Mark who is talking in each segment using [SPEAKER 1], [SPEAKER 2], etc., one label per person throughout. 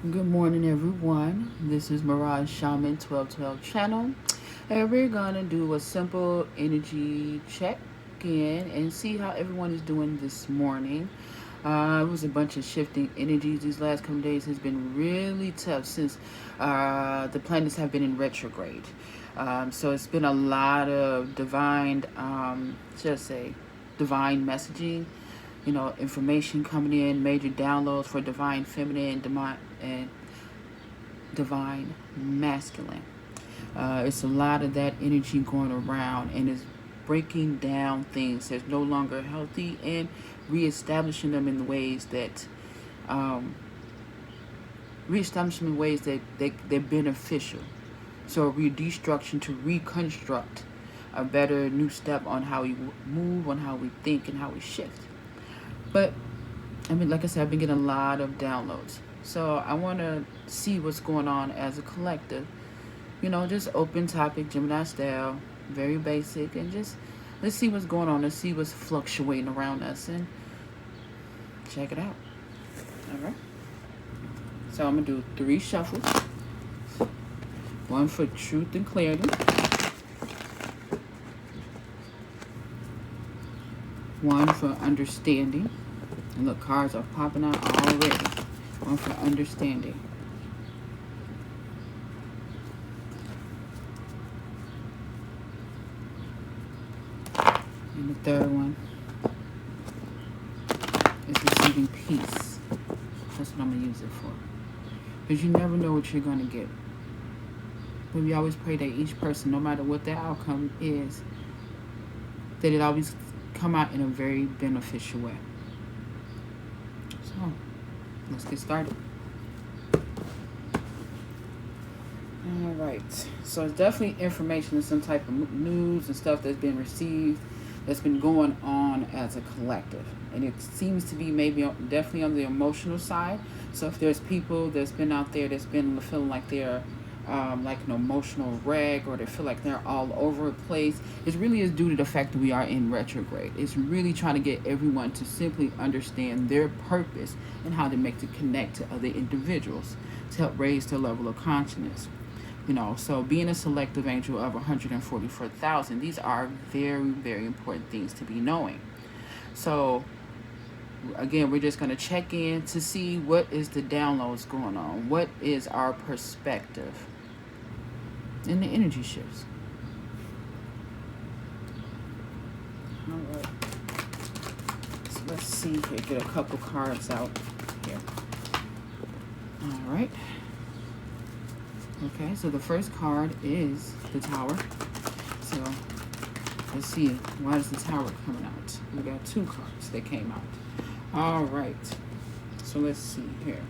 [SPEAKER 1] Good morning, everyone. This is Mirage Shaman 1212 channel, and we're gonna do a simple energy check in and see how everyone is doing this morning. It was a bunch of shifting energies. These last couple days has been really tough since the planets have been in retrograde. So it's been a lot of divine, just say, divine messaging, information coming in, major downloads for divine feminine, divine and divine masculine. It's a lot of that energy going around, and it's breaking down things that's no longer healthy and reestablishing them in ways that um, reestablishing in ways that they're beneficial. So destruction to reconstruct a better new step on how we move, on how we think, and how we shift. But I mean, like I said, I've been getting a lot of downloads. So I want to see what's going on as a collective. Just open topic, Gemini style, very basic, and just let's see what's going on. Let's see what's fluctuating around us and check it out. All right. So I'm going to do 3 shuffles. One for truth and clarity. One for understanding. And look, cards are popping out already. One for understanding. And the third one is receiving peace. That's what I'm going to use it for. Because you never know what you're going to get. But we always pray that each person, no matter what their outcome is, that it always come out in a very beneficial way. So, let's get started. All right. So it's definitely information and some type of news and stuff that's been received, that's been going on as a collective. And it seems to be maybe definitely on the emotional side. So if there's people that's been out there that's been feeling like they're like an emotional wreck, or they feel like they're all over the place, it really is due to the fact that we are in retrograde. It's really trying to get everyone to simply understand their purpose and how they make to connect to other individuals to help raise their level of consciousness. So being a selective angel of 144,000, these are very, very important things to be knowing. So again, we're just going to check in to see what is the downloads going on, what is our perspective in the energy shifts. All right. So let's see here. Get a couple cards out here. All right. Okay, so the first card is the Tower. So let's see, why is the Tower coming out? We got 2 cards that came out. All right, so let's see here.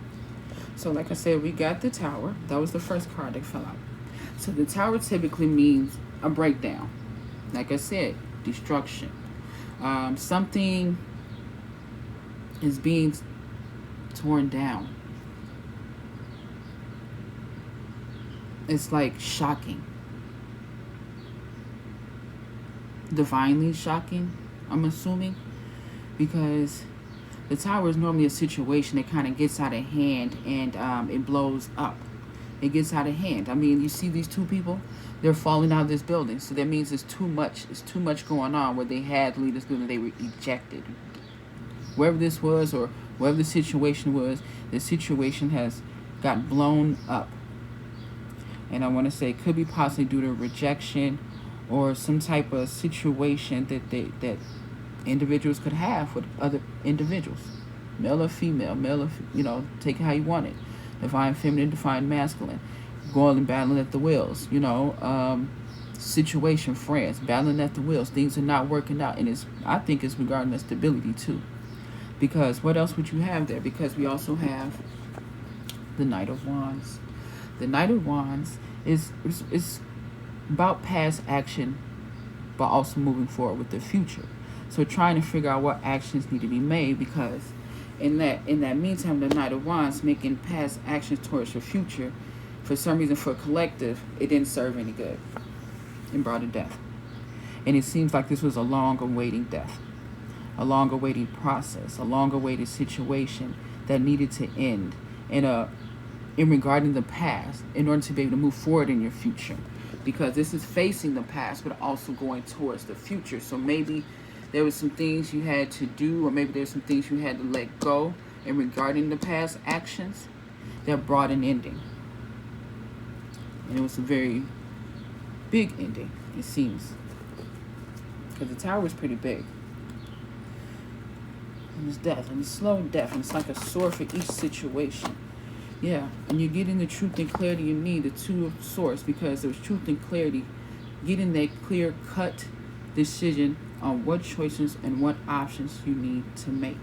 [SPEAKER 1] So like I said, we got the Tower. That was the first card that fell out. So the Tower typically means a breakdown. Like I said, destruction. Something is being torn down. It's like shocking. Divinely shocking, I'm assuming. Because the Tower is normally a situation that kind of gets out of hand and it blows up. It gets out of hand. I mean, you see these 2 people, they're falling out of this building. So that means it's too much. It's too much going on where they had to leave this building. They were ejected. Wherever this was or wherever the situation was, the situation has got blown up. And I want to say it could be possibly due to rejection or some type of situation that individuals could have with other individuals, male or female, take it how you want it. Divine feminine, divine masculine, going and battling at the wheels, situation, friends, battling at the wheels, things are not working out. And I think it's regarding the stability too. Because what else would you have there? Because we also have the Knight of Wands. The Knight of Wands is about past action, but also moving forward with the future. So trying to figure out what actions need to be made, because in that meantime, the Knight of Wands making past actions towards your future, for some reason, for a collective, it didn't serve any good. It brought a death. And it seems like this was a long-awaiting death, a long-awaiting process, a long-awaited situation that needed to end in a in regarding the past in order to be able to move forward in your future, because this is facing the past but also going towards the future. So maybe there was some things you had to do, or maybe there's some things you had to let go in regarding the past actions that brought an ending. And it was a very big ending, it seems, because the tower is pretty big. And it's death, and it's slow death, and it's like a sword for each situation. Yeah, and you're getting the truth and clarity you need, the two of swords, because there's truth and clarity, getting that clear-cut decision on what choices and what options you need to make.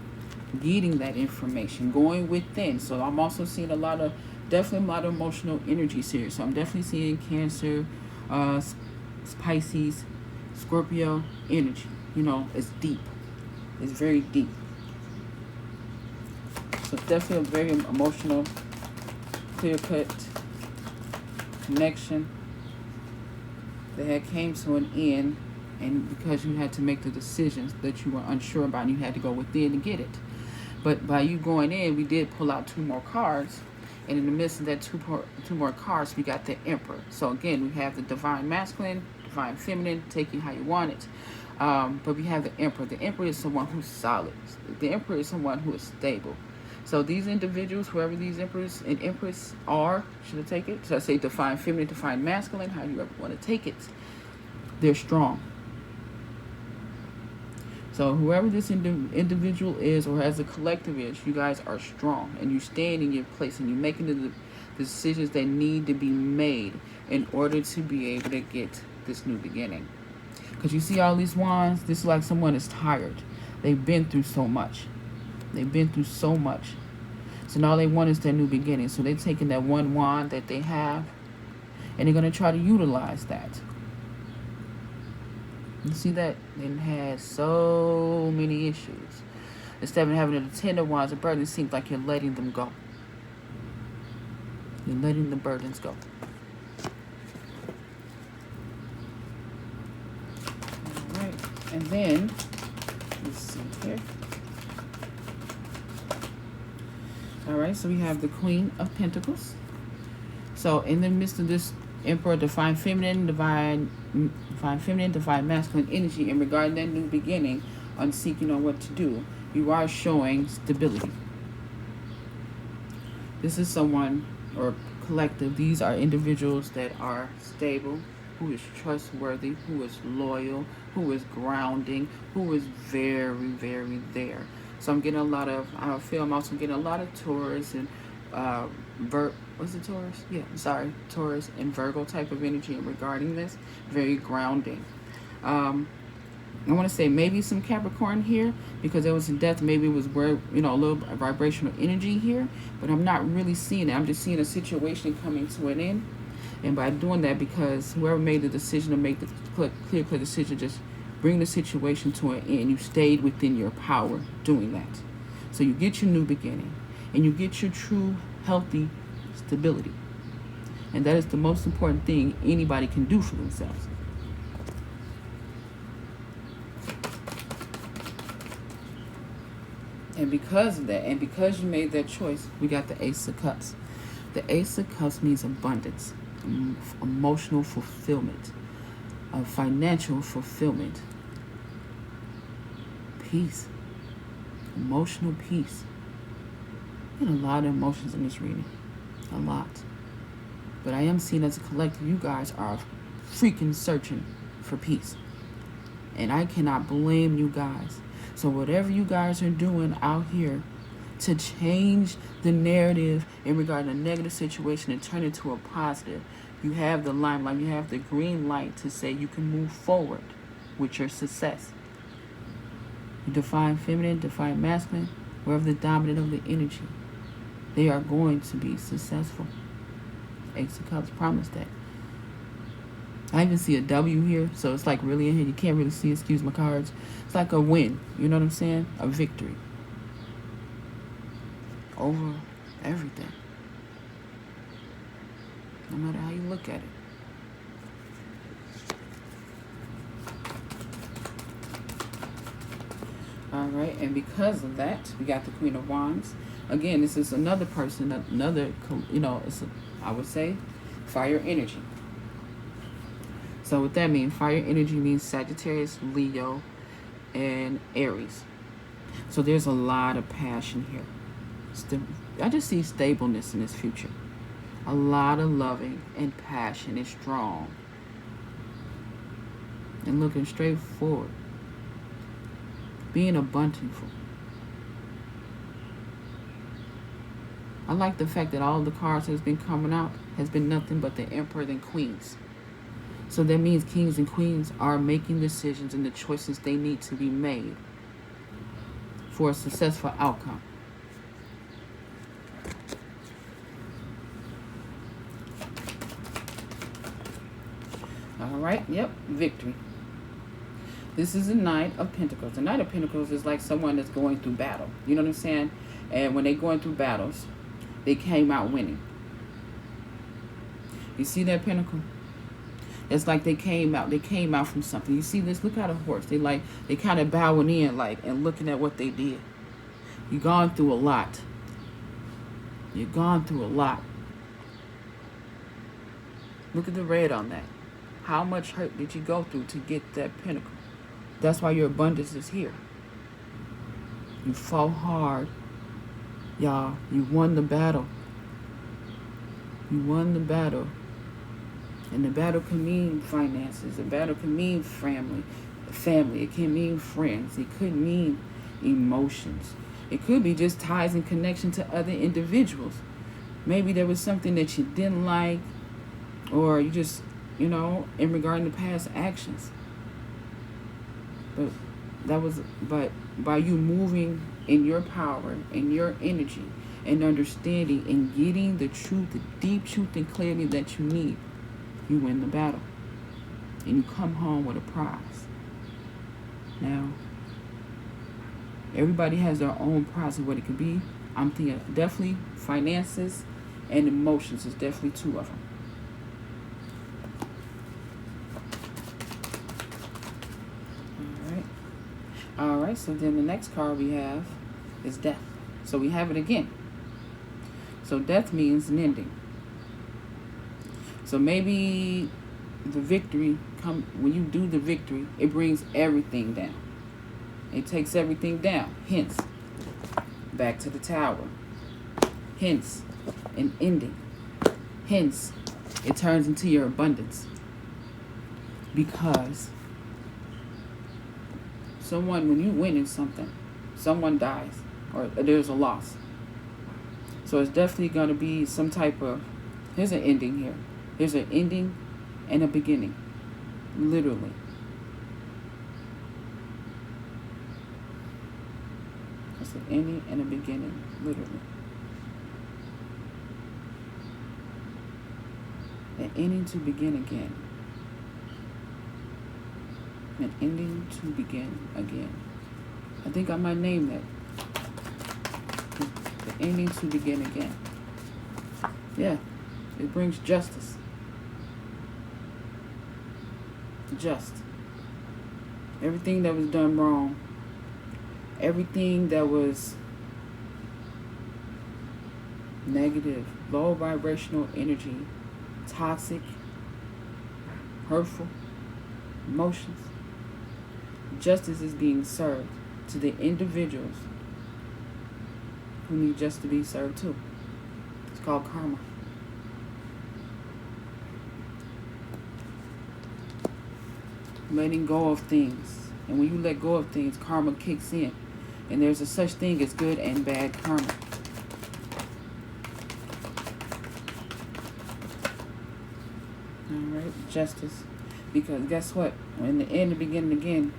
[SPEAKER 1] Getting that information, going within. So I'm also seeing definitely a lot of emotional energies here. So I'm definitely seeing Cancer, Pisces, Scorpio energy. You know, it's deep. It's very deep. So it's definitely a very emotional, clear-cut connection that had came to an end, and because you had to make the decisions that you were unsure about, and you had to go within to get it. But by you going in, we did pull out 2 more cards, and in the midst of that two more cards, we got the Emperor. So again, we have the Divine Masculine, Divine Feminine, take it how you want it. But we have the Emperor. The Emperor is someone who's solid. The Emperor is someone who is stable. So these individuals, whoever these emperors and empress are, should I take it? Should I say Divine Feminine, Divine Masculine, how you ever want to take it? They're strong. So whoever this individual is, or as a collective is, you guys are strong, and you stand in your place, and you're making the decisions that need to be made in order to be able to get this new beginning. Because you see all these wands, this is like someone is tired. They've been through so much. They've been through so much. So now they want is their new beginning. So they're taking that one wand that they have, and they're going to try to utilize that. You see that? It has so many issues. Instead of having the 10 of wands, the burden seems like you're letting them go. You're letting the burdens go. Alright. And then, let's see here. Alright, so we have the Queen of Pentacles. So in the midst of this Emperor, Divine Feminine, Divine Masculine energy, and regarding that new beginning, on seeking on what to do, you are showing stability. This is someone, or collective, these are individuals that are stable, who is trustworthy, who is loyal, who is grounding, who is very, very there. So I'm getting a lot of, I'm also getting a lot of Taurus and was it Taurus? Yeah, sorry, Taurus and Virgo type of energy regarding this. Very grounding. I want to say maybe some Capricorn here, because there was a death. Maybe it was where, you know, a little vibrational energy here, but I'm not really seeing it. I'm just seeing a situation coming to an end. And by doing that, because whoever made the decision to make the clear decision, just bring the situation to an end, you stayed within your power doing that. So you get your new beginning, and you get your true healthy stability. And that is the most important thing anybody can do for themselves. And because of that, and because you made that choice, we got the Ace of Cups. The Ace of Cups means abundance, emotional fulfillment, financial fulfillment, peace, emotional peace. And a lot of emotions in this reading. A lot. But I am seeing as a collective, you guys are freaking searching for peace. And I cannot blame you guys. So whatever you guys are doing out here to change the narrative in regard to a negative situation and turn it to a positive, you have the limelight, you have the green light to say you can move forward with your success. You Divine Feminine, Divine Masculine, wherever the dominant of the energy, they are going to be successful. Ace of Cups promised that. I even see a W here, so it's like really in here. You can't really see, excuse my cards. It's like a win, you know what I'm saying? A victory. Over everything. No matter how you look at it. Alright, and because of that, we got the Queen of Wands. Again, this is another person, another, it's I would say fire energy. So what that means, fire energy means Sagittarius, Leo, and Aries. So there's a lot of passion here. I just see stableness in this future. A lot of loving and passion is strong. And looking straight forward. Being abundantful. I like the fact that all the cards that's been coming out has been nothing but the Emperor and Queens. So that means kings and queens are making decisions and the choices they need to be made for a successful outcome. All right, yep, victory. This is the Knight of Pentacles. The Knight of Pentacles is like someone that's going through battle. You know what I'm saying? And when they're going through battles, they came out winning. You see that pentacle? It's like they came out from something. You see this? Look at a horse. They kind of bowing in and looking at what they did. You've gone through a lot. You've gone through a lot. Look at the red on that. How much hurt did you go through to get that pinnacle? That's why your abundance is here. You fought hard. Y'all, you won the battle. You won the battle. And the battle can mean finances. The battle can mean family. It can mean friends. It could mean emotions. It could be just ties and connection to other individuals. Maybe there was something that you didn't like, or you just, in regarding to past actions. But by you moving in your power, in your energy, and understanding and getting the truth, the deep truth and clarity that you need, you win the battle. And you come home with a prize. Now, everybody has their own prize of what it could be. I'm thinking definitely finances and emotions is definitely two of them. All right, so then the next card we have is death. So we have it again. So death means an ending. So maybe the victory, when you do the victory, it brings everything down. It takes everything down. Hence, back to the tower. Hence, an ending. Hence, it turns into your abundance. Because when you win in something, someone dies or there's a loss. So it's definitely going to be some type of, here's an ending here. There's an ending and a beginning, literally. It's an ending and a beginning, literally. An ending to begin again. An ending to begin again. I think I might name that. The ending to begin again. Yeah, it brings justice. Just. Everything that was done wrong. Everything that was negative, low vibrational energy, toxic, hurtful, emotions. Justice is being served to the individuals who need just to be served too. It's called karma. Letting go of things. And when you let go of things, karma kicks in. And there's a such thing as good and bad karma. Alright, justice. Because guess what? In the end, the beginning again,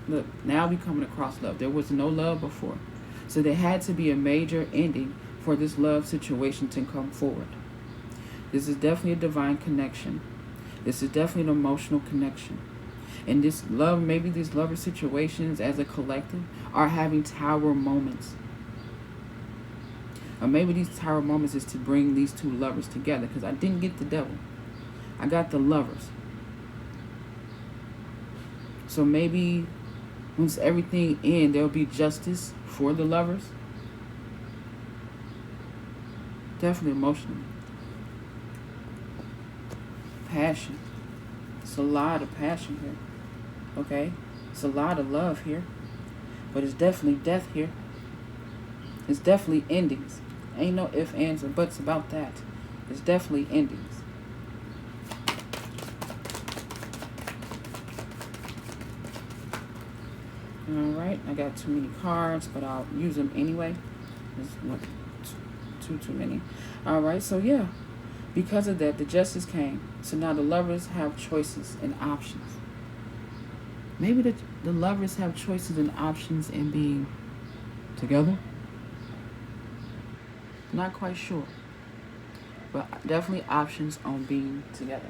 [SPEAKER 1] look, now we coming across love. There was no love before. So there had to be a major ending for this love situation to come forward. This is definitely a divine connection. This is definitely an emotional connection. And this love, maybe these lover situations as a collective are having tower moments. Or maybe these tower moments is to bring these two lovers together. Because I didn't get the devil. I got the lovers. So maybe once everything ends, there'll be justice for the lovers. Definitely emotional. Passion. It's a lot of passion here. Okay? It's a lot of love here. But it's definitely death here. It's definitely endings. Ain't no ifs, ands, or buts about that. It's definitely endings. Alright, I got too many cards, but I'll use them anyway. There's what, too many. Alright, so yeah. Because of that, the justice came. So now the lovers have choices and options. Maybe the lovers have choices and options in being together. Not quite sure. But definitely options on being together.